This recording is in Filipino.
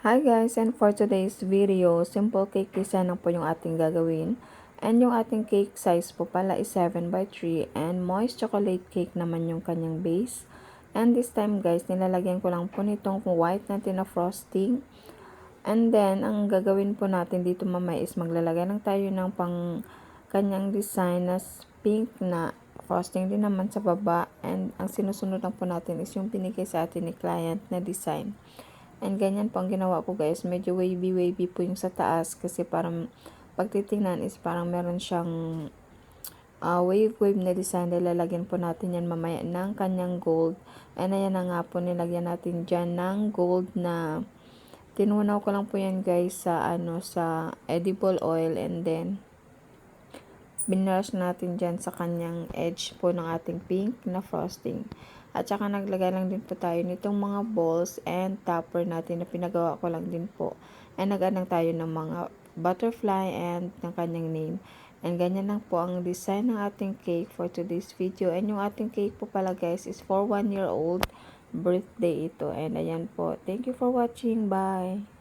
Hi guys, and for today's video, simple cake design lang po yung ating gagawin. And yung ating cake size po pala is 7x3 and moist chocolate cake naman yung kanyang base. And this time guys, nilalagyan ko lang po nitong white natin na frosting. And then, ang gagawin po natin dito mamaya is maglalagay lang tayo ng pang kanyang design na pink na frosting din naman sa baba. And ang sinusunod lang po natin is yung pinigay sa atin ni client na design. And ganyan po ang ginawa ko guys. Medyo wavy po yung sa taas kasi parang pagtitingnan is parang meron siyang wave na design. Lalagyan po natin yan mamaya ng kanyang gold. And ayan na nga po, nilagyan natin dyan ng gold na tinunaw ko lang po yan guys sa sa edible oil, and then binrush natin dyan sa kanyang edge po ng ating pink na frosting. At saka naglagay lang din po tayo nitong mga balls and topper natin na pinagawa ko lang din po. And nag-anang tayo ng mga butterfly and ng kanyang name. And ganyan lang po ang design ng ating cake for today's video. And yung ating cake po pala guys is for 1-year-old birthday ito. And ayan po. Thank you for watching. Bye!